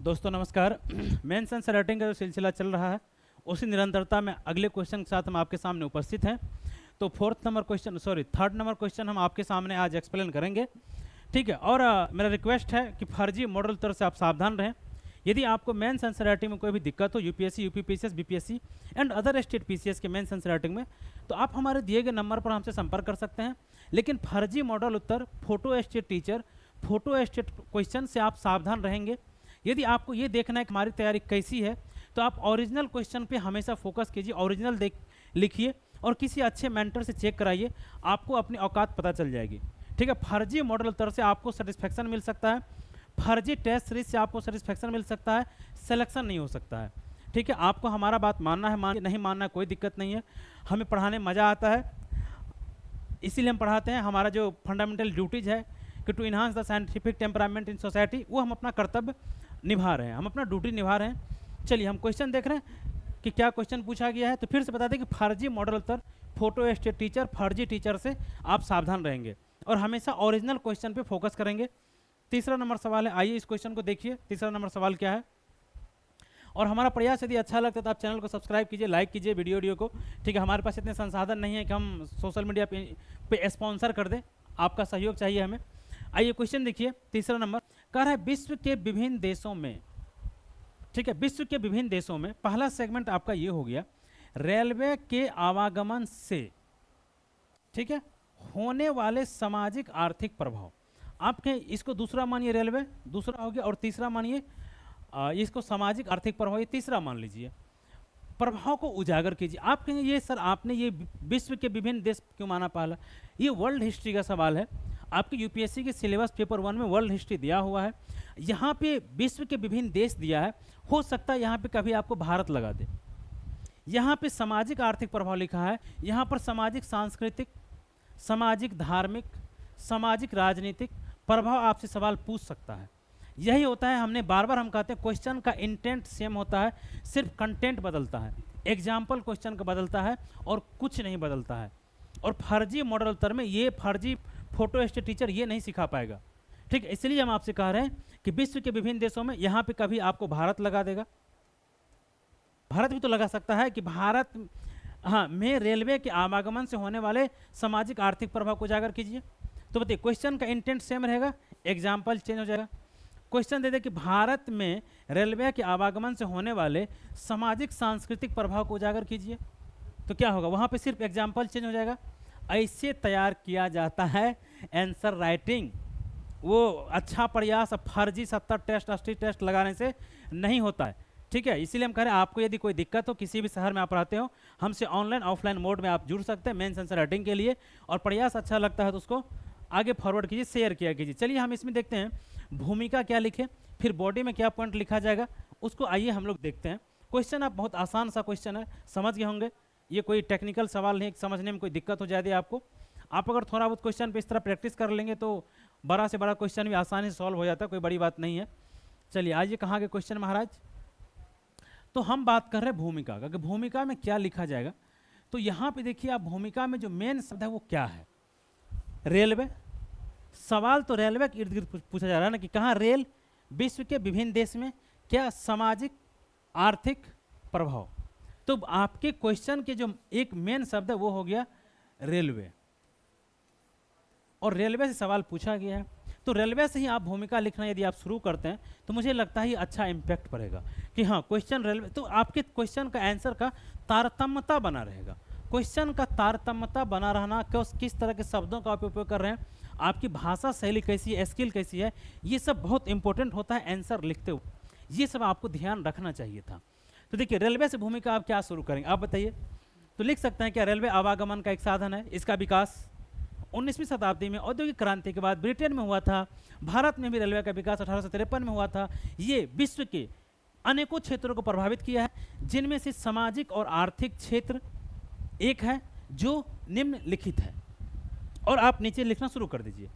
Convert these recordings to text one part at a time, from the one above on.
दोस्तों नमस्कार। Mains answer writing का जो सिलसिला चल रहा है उसी निरंतरता में अगले क्वेश्चन के साथ हम आपके सामने उपस्थित हैं। तो थर्ड नंबर क्वेश्चन हम आपके सामने आज एक्सप्लेन करेंगे, ठीक है। और मेरा रिक्वेस्ट है कि फर्जी मॉडल उत्तर से आप सावधान रहें। यदि आपको मेंस आंसर राइटिंग में कोई भी दिक्कत हो, UPSC, UPPCS, BPSC and other state PCS के मेंस आंसर राइटिंग में, तो आप हमारे दिए गए नंबर पर हमसे संपर्क कर सकते हैं। लेकिन फर्जी मॉडल उत्तर, photostat teacher, photostat question से आप सावधान रहेंगे। यदि आपको ये देखना है कि हमारी तैयारी कैसी है, तो आप ओरिजिनल क्वेश्चन पे हमेशा फोकस कीजिए, ओरिजिनल देख लिखिए और किसी अच्छे मेंटर से चेक कराइए, आपको अपनी औकात पता चल जाएगी, ठीक है। फर्जी मॉडल उत्तर से आपको सेटिस्फेक्शन मिल सकता है, फर्जी टेस्ट सीरीज से आपको सेटिस्फेक्शन मिल सकता है, सिलेक्शन नहीं हो सकता है, ठीक है। आपको हमारा बात मानना है, नहीं मानना है, कोई दिक्कत नहीं है। हमें पढ़ाने में मज़ा आता है, इसीलिए हम पढ़ाते हैं। हमारा जो फंडामेंटल ड्यूटीज है कि to enhance the scientific temperament in society, वो हम अपना कर्तव्य निभा रहे हैं, हम अपना ड्यूटी निभा रहे हैं। चलिए हम क्वेश्चन देख रहे हैं कि क्या क्वेश्चन पूछा गया है। तो फिर से बता दें कि फर्जी मॉडल उत्तर, फोटो स्टेट टीचर, फर्जी टीचर से आप सावधान रहेंगे और हमेशा ओरिजिनल क्वेश्चन पे फोकस करेंगे। तीसरा नंबर सवाल है, आइए इस क्वेश्चन को देखिए। तीसरा नंबर सवाल क्या है, और हमारा प्रयास यदि अच्छा लगता है तो आप चैनल को सब्सक्राइब कीजिए, लाइक कीजिए वीडियो को, ठीक है। हमारे पास इतने संसाधन नहीं है कि हम सोशल मीडिया पे स्पॉन्सर कर दें, आपका सहयोग चाहिए हमें। आइए क्वेश्चन देखिए। तीसरा नंबर कह रहा है विश्व के विभिन्न देशों में, ठीक है, विश्व के विभिन्न देशों में, पहला सेगमेंट आपका ये हो गया, रेलवे के आवागमन से, ठीक है, होने वाले सामाजिक आर्थिक प्रभाव। आपके इसको दूसरा मानिए, रेलवे दूसरा हो गया, और तीसरा मानिए इसको सामाजिक आर्थिक प्रभाव, ये तीसरा मान लीजिए। प्रभाव को उजागर कीजिए। आप कहेंगे ये सर आपने ये विश्व के विभिन्न देश क्यों माना पहला, ये वर्ल्ड हिस्ट्री का सवाल है। आपके यूपीएससी के सिलेबस पेपर 1 में वर्ल्ड हिस्ट्री दिया हुआ है, यहाँ पे विश्व के विभिन्न देश दिया है। हो सकता है यहाँ पे कभी आपको भारत लगा दे। यहाँ पे सामाजिक आर्थिक प्रभाव लिखा है, यहाँ पर सामाजिक सांस्कृतिक, सामाजिक धार्मिक, सामाजिक राजनीतिक प्रभाव आपसे सवाल पूछ सकता है। यही होता है, हमने बार बार हम कहते हैं क्वेश्चन का इंटेंट सेम होता है, सिर्फ कंटेंट बदलता है, एग्जाम्पल क्वेश्चन का बदलता है और कुछ नहीं बदलता है। और फर्जी मॉडल उत्तर में ये फर्जी फोटो स्टेट टीचर ये नहीं सिखा पाएगा, ठीक है। इसलिए हम आपसे कह रहे हैं कि विश्व के विभिन्न देशों में, यहाँ पे कभी आपको भारत लगा देगा, भारत भी तो लगा सकता है कि भारत हाँ में रेलवे के आवागमन से होने वाले सामाजिक आर्थिक प्रभाव को उजागर कीजिए। तो बताइए क्वेश्चन का इंटेंट सेम रहेगा, एग्जाम्पल चेंज हो जाएगा। क्वेश्चन दे दे कि भारत में रेलवे के आवागमन से होने वाले सामाजिक सांस्कृतिक प्रभाव को उजागर कीजिए, तो क्या होगा, वहाँ पे सिर्फ एग्जाम्पल चेंज हो जाएगा। ऐसे तैयार किया जाता है आंसर राइटिंग। वो अच्छा प्रयास फर्जी 70 टेस्ट 80 टेस्ट लगाने से नहीं होता है, ठीक है। इसीलिए हम कह रहे हैं आपको यदि कोई दिक्कत हो, किसी भी शहर में आप रहते हो, हमसे ऑनलाइन ऑफलाइन मोड में आप जुड़ सकते हैं मेंस आंसर राइटिंग के लिए। और प्रयास अच्छा लगता है तो उसको आगे फॉरवर्ड कीजिए, शेयर किया कीजिए। चलिए हम इसमें देखते हैं भूमिका क्या लिखे, फिर बॉडी में क्या पॉइंट लिखा जाएगा, उसको आइए हम लोग देखते हैं। क्वेश्चन आप बहुत आसान सा क्वेश्चन है, समझ गए होंगे। ये कोई टेक्निकल सवाल नहीं, समझने में कोई दिक्कत हो जाती है आपको। आप अगर थोड़ा बहुत क्वेश्चन पे इस तरह प्रैक्टिस कर लेंगे तो बड़ा से बड़ा क्वेश्चन भी आसानी से सॉल्व हो जाता है, कोई बड़ी बात नहीं है। चलिए आज ये कहाँ के क्वेश्चन महाराज, तो हम बात कर रहे हैं भूमिका का, कि भूमिका में क्या लिखा जाएगा। तो यहाँ पे देखिए आप, भूमिका में जो मेन शब्द है वो क्या है, रेलवे। सवाल तो रेलवे के इर्द गिर्द पूछा जा रहा है ना, कि कहाँ रेल, विश्व के विभिन्न देश में, क्या सामाजिक आर्थिक प्रभाव। तो आपके क्वेश्चन के जो एक मेन शब्द है वो हो गया रेलवे, और रेलवे से सवाल पूछा गया है। तो रेलवे से ही आप भूमिका लिखना यदि आप शुरू करते हैं तो मुझे लगता है ये अच्छा इम्पैक्ट पड़ेगा कि हाँ क्वेश्चन रेलवे, तो आपके क्वेश्चन का आंसर का तारतम्यता बना रहेगा। क्वेश्चन का तारतम्यता बना रहना, किस तरह के शब्दों का उपयोग कर रहे हैं, आपकी भाषा शैली कैसी है, स्किल कैसी है, ये सब बहुत इंपॉर्टेंट होता है आंसर लिखते हुए। ये सब आपको ध्यान रखना चाहिए था। तो देखिए रेलवे से भूमिका आप क्या शुरू करेंगे, आप बताइए। तो लिख सकते हैं क्या, रेलवे आवागमन का एक साधन है, इसका विकास 19वीं शताब्दी में औद्योगिक क्रांति के बाद ब्रिटेन में हुआ था। भारत में भी रेलवे का विकास 1853 में हुआ था। ये विश्व के अनेकों क्षेत्रों को प्रभावित किया है, जिनमें से सामाजिक और आर्थिक क्षेत्र एक है जो निम्नलिखित है। और आप नीचे लिखना शुरू कर दीजिए।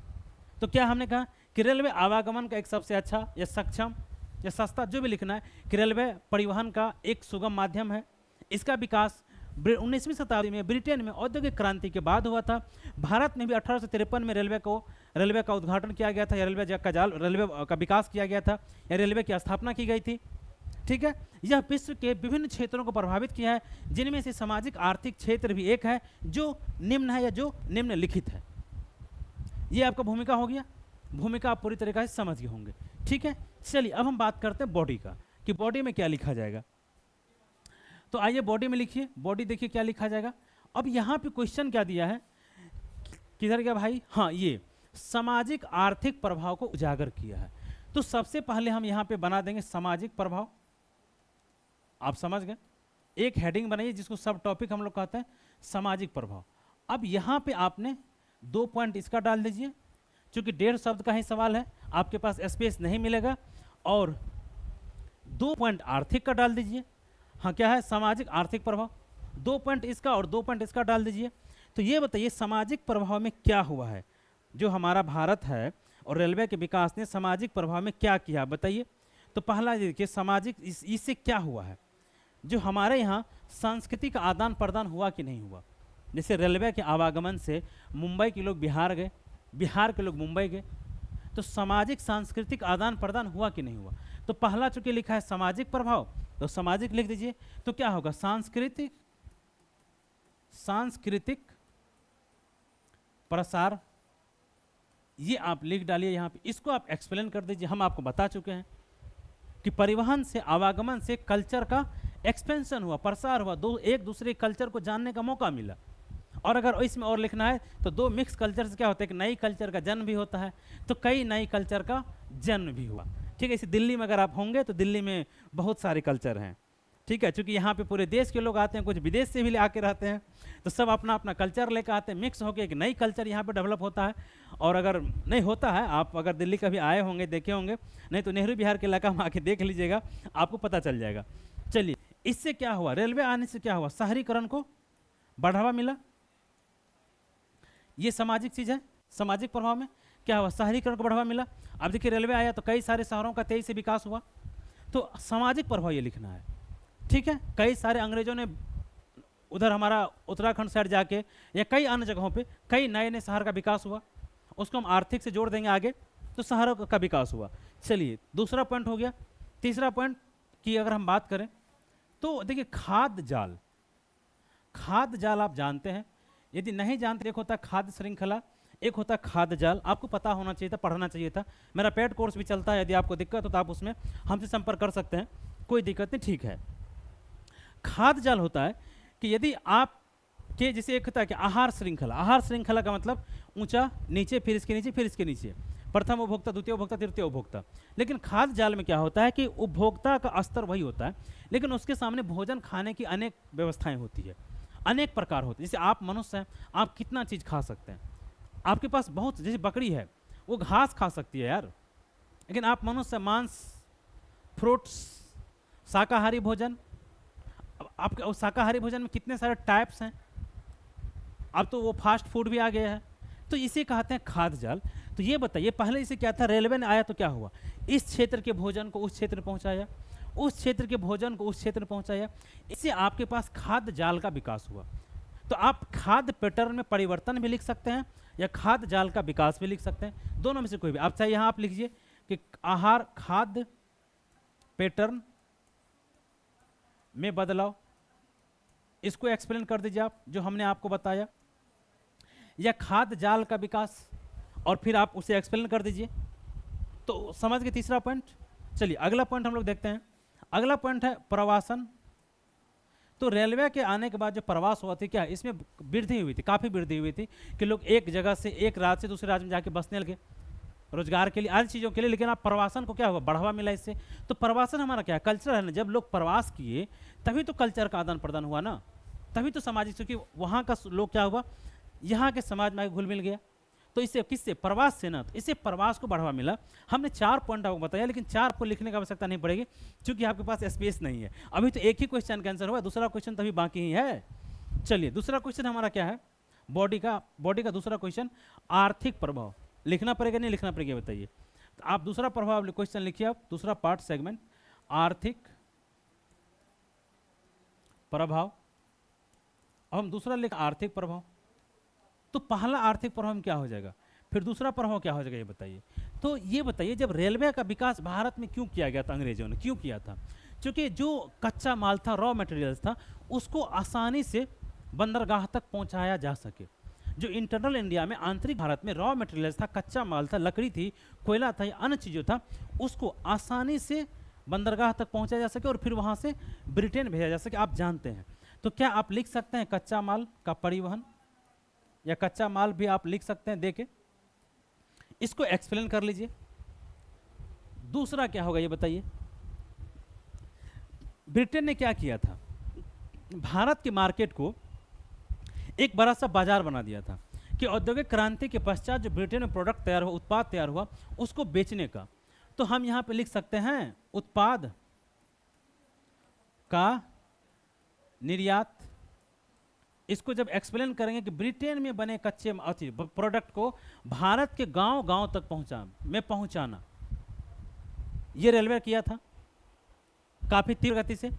तो क्या हमने कहा कि रेलवे आवागमन का एक सबसे अच्छा या सक्षम या सस्ता, जो भी लिखना है, कि रेलवे परिवहन का एक सुगम माध्यम है। इसका विकास 19वीं शताब्दी में ब्रिटेन में औद्योगिक क्रांति के बाद हुआ था। भारत में भी 1853 में रेलवे का उद्घाटन किया गया था, या रेलवे का विकास किया गया था, या रेलवे की स्थापना की गई थी। ठीक है, यह विश्व के विभिन्न क्षेत्रों को प्रभावित किया है, जिनमें से सामाजिक आर्थिक क्षेत्र भी एक है जो निम्न है या जो निम्नलिखित है। ये आपका भूमिका हो गया, भूमिका आप पूरी तरीके से समझ गए होंगे। ठीक है, चलिए अब हम बात करते हैं बॉडी का, कि बॉडी में क्या लिखा जाएगा। तो आइए बॉडी में लिखिए, बॉडी देखिए क्या लिखा जाएगा। अब यहाँ पे क्वेश्चन क्या दिया है, किधर गया भाई, हाँ ये सामाजिक आर्थिक प्रभाव को उजागर किया है। तो सबसे पहले हम यहाँ पे बना देंगे सामाजिक प्रभाव, आप समझ गए। एक हेडिंग बनाइए जिसको सब टॉपिक हम लोग कहते हैं सामाजिक प्रभाव। अब यहाँ पे आपने 2 पॉइंट इसका डाल दीजिए, क्योंकि 1.5 शब्द का ही सवाल है, आपके पास स्पेस नहीं मिलेगा। और 2 पॉइंट आर्थिक का डाल दीजिए, हाँ क्या है, सामाजिक आर्थिक प्रभाव। 2 पॉइंट इसका और 2 पॉइंट इसका डाल दीजिए। तो ये बताइए सामाजिक प्रभाव में क्या हुआ है, जो हमारा भारत है और रेलवे के विकास ने सामाजिक प्रभाव में क्या किया, बताइए। तो पहला देखिए सामाजिक, इससे क्या हुआ है, जो हमारे यहाँ संस्कृति का आदान प्रदान हुआ कि नहीं हुआ। जैसे रेलवे के आवागमन से मुंबई के लोग बिहार गए, बिहार के लोग मुंबई गए, तो सामाजिक सांस्कृतिक आदान प्रदान हुआ कि नहीं हुआ। तो पहला चूंकि लिखा है सामाजिक प्रभाव, तो सामाजिक लिख दीजिए। तो क्या होगा, सांस्कृतिक प्रसार, ये आप लिख डालिए यहाँ पे। इसको आप एक्सप्लेन कर दीजिए। हम आपको बता चुके हैं कि परिवहन से, आवागमन से कल्चर का एक्सपेंशन हुआ, प्रसार हुआ, एक दूसरे कल्चर को जानने का मौका मिला। और अगर इसमें और लिखना है तो 2 मिक्स कल्चर से क्या होता है कि नई कल्चर का जन्म भी होता है, तो कई नई कल्चर का जन्म भी हुआ। ठीक है, इसे दिल्ली में अगर आप होंगे तो दिल्ली में बहुत सारे कल्चर हैं। ठीक है, क्योंकि यहाँ पे पूरे देश के लोग आते हैं, कुछ विदेश से भी आके रहते हैं, तो सब अपना अपना कल्चर लेकर आते हैं, मिक्स होकर एक नई कल्चर यहाँ पे डेवलप होता है। और अगर नहीं होता है, आप अगर दिल्ली कभी आए होंगे, देखे होंगे, नहीं तो नेहरू बिहार के इलाका में आके देख लीजिएगा, आपको पता चल जाएगा। चलिए, इससे क्या हुआ, रेलवे आने से क्या हुआ, शहरीकरण को बढ़ावा मिला। ये सामाजिक चीज है। सामाजिक प्रभाव में क्या हुआ, शहरीकरण को बढ़ावा मिला। अब देखिए रेलवे आया तो कई सारे शहरों का तेजी से विकास हुआ, तो सामाजिक प्रभाव ये लिखना है। ठीक है, कई सारे अंग्रेजों ने उधर हमारा उत्तराखंड साइड जाके या कई अन्य जगहों पे कई नए नए शहर का विकास हुआ, उसको हम आर्थिक से जोड़ देंगे आगे, तो शहरों का विकास हुआ। चलिए, दूसरा पॉइंट हो गया। तीसरा पॉइंट की अगर हम बात करें तो देखिए खाद्य जाल, खाद्य जाल आप जानते हैं, यदि नहीं जानते, एक होता है खाद्य श्रृंखला, एक होता है खाद्य जाल। आपको पता होना चाहिए था, पढ़ना चाहिए था। मेरा पेड कोर्स भी चलता है, यदि आपको दिक्कत हो तो आप उसमें हमसे संपर्क कर सकते हैं, कोई दिक्कत नहीं। ठीक है, खाद्य जाल होता है कि यदि आप के, जैसे एक होता है कि आहार श्रृंखला, आहार श्रृंखला का मतलब ऊंचा नीचे, फिर इसके नीचे, फिर इसके नीचे, प्रथम उपभोक्ता, द्वितीय उपभोक्ता, तृतीय उपभोक्ता। लेकिन खाद्य जाल में क्या होता है कि उपभोक्ता का स्तर वही होता है, लेकिन उसके सामने भोजन खाने की अनेक व्यवस्थाएं होती है, अनेक प्रकार होते हैं। जैसे आप मनुष्य हैं, आप कितना चीज़ खा सकते हैं, आपके पास बहुत, जैसे बकरी है वो घास खा सकती है यार, लेकिन आप मनुष्य मांस, फ्रूट्स, शाकाहारी भोजन, आपके शाकाहारी भोजन में कितने सारे टाइप्स हैं, अब तो वो फास्ट फूड भी आ गया है, तो इसे कहते हैं खाद्य जाल। तो ये बताइए, पहले इसे क्या था, रेलवे ने आया तो क्या हुआ, इस क्षेत्र के भोजन को उस क्षेत्र में पहुंचाया, उस क्षेत्र के भोजन को उस क्षेत्र में पहुंचाया, इससे आपके पास खाद्य जाल का विकास हुआ। तो आप खाद्य पैटर्न में परिवर्तन भी लिख सकते हैं या खाद्य जाल का विकास भी लिख सकते हैं, दोनों में से कोई भी। आप चाहे यहाँ आप लिखिए कि आहार खाद्य पैटर्न में बदलाव, इसको एक्सप्लेन कर दीजिए आप, जो हमने आपको बताया, या खाद्य जाल का विकास, और फिर आप उसे एक्सप्लेन कर दीजिए। तो समझ गए तीसरा पॉइंट। चलिए अगला पॉइंट हम लोग देखते हैं। अगला पॉइंट है प्रवासन। तो रेलवे के आने के बाद जो प्रवास हुआ थी, क्या इसमें वृद्धि हुई थी, काफ़ी वृद्धि हुई थी कि लोग एक जगह से, एक राज्य से दूसरे राज्य में जाके बसने लगे रोजगार के लिए, आदि चीज़ों के लिए। लेकिन आप प्रवासन को क्या हुआ, बढ़ावा मिला इससे। तो प्रवासन हमारा क्या है, कल्चर है ना। जब लोग प्रवास किए तभी तो कल्चर का आदान प्रदान हुआ ना, तभी तो सामाजिक, क्योंकि वहाँ का लोग क्या हुआ, यहाँ के समाज में घुल मिल गया। तो इससे किससे, प्रवास से ना, तो इससे प्रवास को बढ़ावा मिला। हमने 4 पॉइंट आपको बताया, लेकिन 4 को लिखने की आवश्यकता नहीं पड़ेगी क्योंकि आपके पास स्पेस नहीं है। अभी तो एक ही क्वेश्चन का आंसर हुआ, दूसरा क्वेश्चन तभी बाकी ही है। चलिए दूसरा क्वेश्चन हमारा क्या है, बॉडी का दूसरा क्वेश्चन, आर्थिक प्रभाव। लिखना पड़ेगा नहीं लिखना पड़ेगा बताइए। तो आप दूसरा प्रभाव क्वेश्चन लिखिए, आप दूसरा पार्ट सेगमेंट, आर्थिक प्रभाव। अब हम दूसरा लिख आर्थिक प्रभाव। तो पहला आर्थिक प्रभाव में क्या हो जाएगा, फिर दूसरा प्रभाव क्या हो जाएगा ये बताइए। तो ये बताइए जब रेलवे का विकास भारत में क्यों किया गया था, अंग्रेजों ने क्यों किया था? क्योंकि जो कच्चा माल था, रॉ मटेरियल्स था, उसको आसानी से बंदरगाह तक पहुंचाया जा सके। जो इंटरनल इंडिया में, आंतरिक भारत में रॉ मटेरियल्स था, कच्चा माल था, लकड़ी थी, कोयला था या अन्य चीज़ों था, उसको आसानी से बंदरगाह तक पहुंचाया जा सके और फिर वहां से ब्रिटेन भेजा जा सके, आप जानते हैं। तो क्या आप लिख सकते हैं कच्चा माल का परिवहन, या कच्चा माल भी आप लिख सकते हैं देके, इसको एक्सप्लेन कर लीजिए। दूसरा क्या होगा ये बताइए। ब्रिटेन ने क्या किया था, भारत के मार्केट को एक बड़ा सा बाजार बना दिया था कि औद्योगिक क्रांति के पश्चात जो ब्रिटेन में प्रोडक्ट तैयार हुआ, उत्पाद तैयार हुआ, उसको बेचने का। तो हम यहां पे लिख सकते हैं उत्पाद का निर्यात। इसको जब एक्सप्लेन करेंगे कि ब्रिटेन में बने कच्चे प्रोडक्ट को भारत के गांव गांव तक पहुंचाना, ये रेलवे किया था काफी तीव्र गति से।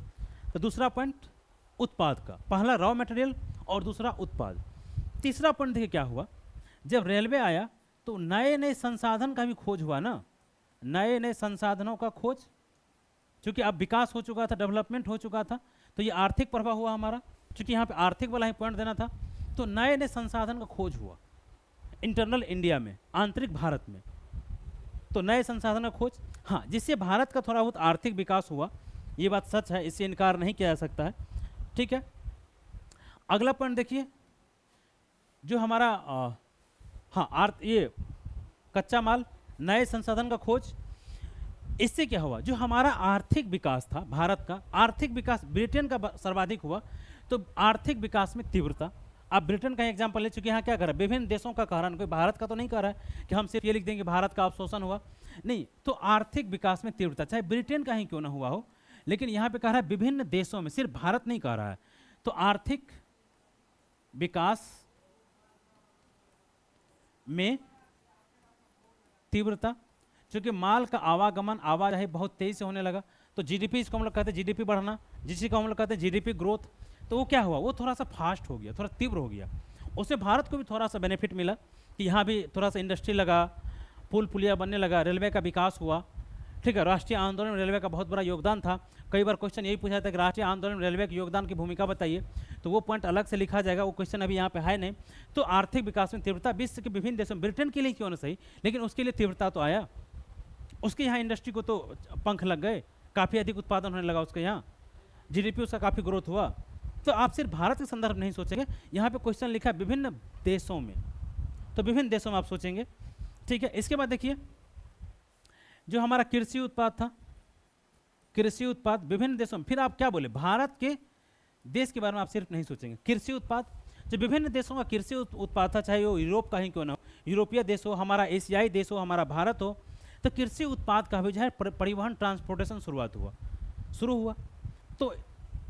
तो दूसरा पॉइंट उत्पाद का, पहला रॉ मटेरियल और दूसरा उत्पाद। तीसरा पॉइंट देखिए क्या हुआ, जब रेलवे आया तो नए नए संसाधन का भी खोज हुआ ना, नए नए संसाधनों का खोज, क्योंकि अब विकास हो चुका था, डेवलपमेंट हो चुका था, तो ये आर्थिक प्रभाव हुआ हमारा, क्योंकि यहाँ पे आर्थिक वाला ही पॉइंट देना था। तो नए नए संसाधन का खोज हुआ इंटरनल इंडिया में, आंतरिक भारत में, तो नए संसाधन का खोज, हाँ, जिससे भारत का थोड़ा बहुत आर्थिक विकास हुआ, ये बात सच है, इससे इनकार नहीं किया जा सकता है। ठीक है, अगला पॉइंट देखिए, जो हमारा ये कच्चा माल, नए संसाधन का खोज, इससे क्या हुआ, जो हमारा आर्थिक विकास था, भारत का आर्थिक विकास ब्रिटेन का सर्वाधिक हुआ, तो आर्थिक विकास में तीव्रता। आप ब्रिटेन का एग्जांपल ले चुके हैं, यहाँ क्या कर रहा है, विभिन्न देशों का कह रहा है, कोई भारत का तो नहीं कर रहा है कि हम सिर्फ ये लिख देंगे भारत का अवशोषण हुआ, नहीं। तो आर्थिक विकास में तीव्रता, चाहे ब्रिटेन का ही क्यों ना हुआ हो, लेकिन यहाँ पे कह रहा है विभिन्न देशों में, सिर्फ भारत नहीं कह रहा है। तो आर्थिक विकास में तीव्रता, क्योंकि माल का आवागमन, आवाजाही बहुत तेजी से होने लगा, तो जीडीपी, इसको हम लोग कहते हैं जीडीपी बढ़ना, जिसको हम लोग कहते हैं जीडीपी ग्रोथ। तो वो क्या हुआ, वो थोड़ा सा फास्ट हो गया, थोड़ा तीव्र हो गया। उससे भारत को भी थोड़ा सा बेनिफिट मिला कि यहाँ भी थोड़ा सा इंडस्ट्री लगा, पुल पुलिया बनने लगा, रेलवे का विकास हुआ। ठीक है, राष्ट्रीय आंदोलन में रेलवे का बहुत बड़ा योगदान था। कई बार क्वेश्चन यही पूछा था कि राष्ट्रीय आंदोलन में रेलवे के योगदान की भूमिका बताइए, तो वो पॉइंट अलग से लिखा जाएगा, वो क्वेश्चन अभी यहाँ पे है नहीं। तो आर्थिक विकास में तीव्रता, विश्व के विभिन्न देशों, ब्रिटेन के लिए क्यों ना सही, लेकिन उसके लिए तीव्रता तो आया, उसके यहाँ इंडस्ट्री को तो पंख लग गए, काफ़ी अधिक उत्पादन होने लगा उसके यहाँ, जीडीपी उसका काफ़ी ग्रोथ हुआ। तो आप सिर्फ भारत के संदर्भ नहीं सोचेंगे, यहाँ पे क्वेश्चन लिखा है विभिन्न देशों में, तो विभिन्न देशों में आप सोचेंगे। ठीक है, इसके बाद देखिए जो हमारा कृषि उत्पाद था, कृषि उत्पाद विभिन्न देशों में, फिर आप क्या बोले, भारत के देश के बारे में आप सिर्फ नहीं सोचेंगे, कृषि उत्पाद जो विभिन्न देशों का कृषि उत्पाद था, चाहे वो यूरोप का ही क्यों ना हो, यूरोपीय देश हो, हमारा एशियाई देश हो, हमारा भारत हो, तो कृषि उत्पाद का भी जो है परिवहन, ट्रांसपोर्टेशन शुरू हुआ। तो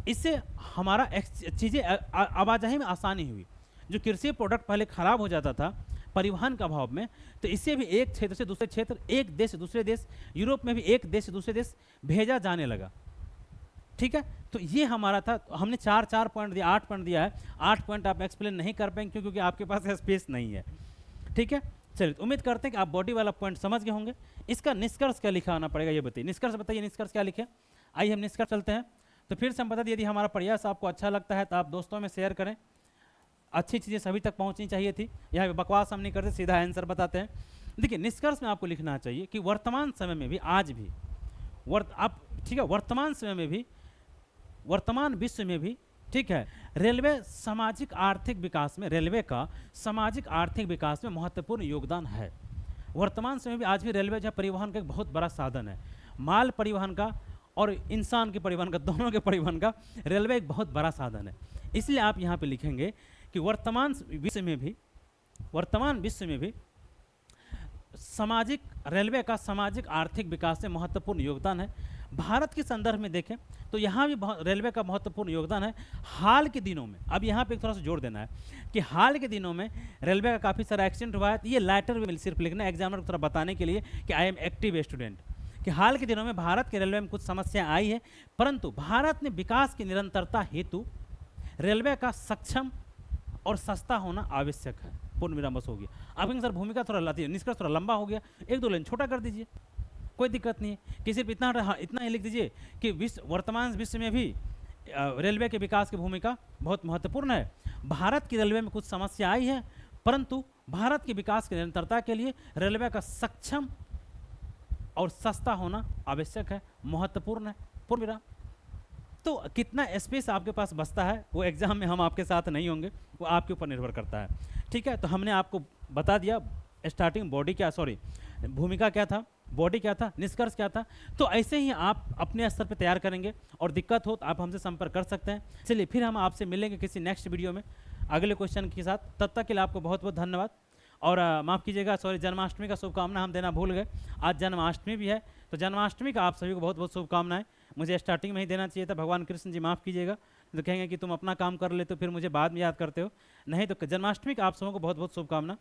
इससे हमारा चीज़ें आवाजाही में आसानी हुई। जो कृषि प्रोडक्ट पहले खराब हो जाता था परिवहन का अभाव में, तो इससे भी एक क्षेत्र से दूसरे क्षेत्र, एक देश से दूसरे देश, यूरोप में भी एक देश से दूसरे देश भेजा जाने लगा। ठीक है, तो ये हमारा था। हमने 4 पॉइंट दिया, 8 पॉइंट दिया है, 8 पॉइंट आप एक्सप्लेन नहीं कर पाएंगे क्योंकि आपके पास स्पेस नहीं है। ठीक है, चलिए उम्मीद करते हैं कि आप बॉडी वाला पॉइंट समझ गए होंगे। इसका निष्कर्ष क्या लिखा आना पड़ेगा ये बताइए, निष्कर्ष बताइए, निष्कर्ष क्या लिखे। आइए हम निष्कर्ष चलते हैं। तो फिर से हम बता दें, यदि हमारा प्रयास आपको अच्छा लगता है तो आप दोस्तों में शेयर करें। अच्छी चीज़ें सभी तक पहुंचनी चाहिए थी, यहाँ पे बकवास हम नहीं करते, सीधा आंसर बताते हैं। देखिए निष्कर्ष में आपको लिखना चाहिए कि वर्तमान समय में भी, आज भी आप ठीक है, वर्तमान समय में भी, वर्तमान विश्व में भी, ठीक है, रेलवे सामाजिक आर्थिक विकास में, रेलवे का सामाजिक आर्थिक विकास में महत्वपूर्ण योगदान है। वर्तमान समय में भी आज भी रेलवे जो परिवहन का एक बहुत बड़ा साधन है, माल परिवहन का और इंसान के परिवहन का, दोनों के परिवहन का रेलवे एक बहुत बड़ा साधन है। इसलिए आप यहाँ पे लिखेंगे कि वर्तमान विश्व में भी सामाजिक, रेलवे का सामाजिक आर्थिक विकास में महत्वपूर्ण योगदान है। भारत के संदर्भ में देखें तो यहाँ भी रेलवे का महत्वपूर्ण योगदान है। हाल के दिनों में, अब यहाँ पे थोड़ा सा जोर देना है कि हाल के दिनों में रेलवे का काफ़ी सारा एक्सीडेंट हुआ है। ये लेटर में सिर्फ लिखना है एग्जामिनर को थोड़ा बताने के लिए कि आई एम एक्टिव स्टूडेंट, कि हाल के दिनों में भारत के रेलवे में कुछ समस्याएं आई है, परंतु भारत में विकास की निरंतरता हेतु रेलवे का सक्षम और सस्ता होना आवश्यक है। पूर्ण विराम बस हो गया। आप कहेंगे सर भूमिका थोड़ा निष्कर्ष थोड़ा लंबा हो गया, एक दो लाइन छोटा कर दीजिए, कोई दिक्कत नहीं है कि सिर्फ इतना ही लिख दीजिए कि वर्तमान विश्व में भी रेलवे के विकास की भूमिका बहुत महत्वपूर्ण है। भारत की रेलवे में कुछ समस्या आई है, परंतु भारत के विकास की निरंतरता के लिए रेलवे का सक्षम और सस्ता होना आवश्यक है, महत्वपूर्ण है, पूर्ण विराम। तो कितना स्पेस आपके पास बचता है वो एग्जाम में हम आपके साथ नहीं होंगे, वो आपके ऊपर निर्भर करता है। ठीक है, तो हमने आपको बता दिया स्टार्टिंग बॉडी क्या, सॉरी भूमिका क्या था, बॉडी क्या था, निष्कर्ष क्या था। तो ऐसे ही आप अपने स्तर पर तैयार करेंगे और दिक्कत हो तो आप हमसे संपर्क कर सकते हैं। चलिए फिर हम आपसे मिलेंगे किसी नेक्स्ट वीडियो में अगले क्वेश्चन के साथ। तब तक के लिए आपको बहुत बहुत धन्यवाद। और माफ़ कीजिएगा, सॉरी, जन्माष्टमी का शुभकामना हम देना भूल गए। आज जन्माष्टमी भी है, तो जन्माष्टमी का आप सभी को बहुत बहुत शुभकामनाएं। मुझे स्टार्टिंग में ही देना चाहिए था, भगवान कृष्ण जी माफ़ कीजिएगा, तो कहेंगे कि तुम अपना काम कर लेते हो फिर मुझे बाद में याद करते हो। नहीं, तो जन्माष्टमी का आप सबों को बहुत बहुत शुभकामना।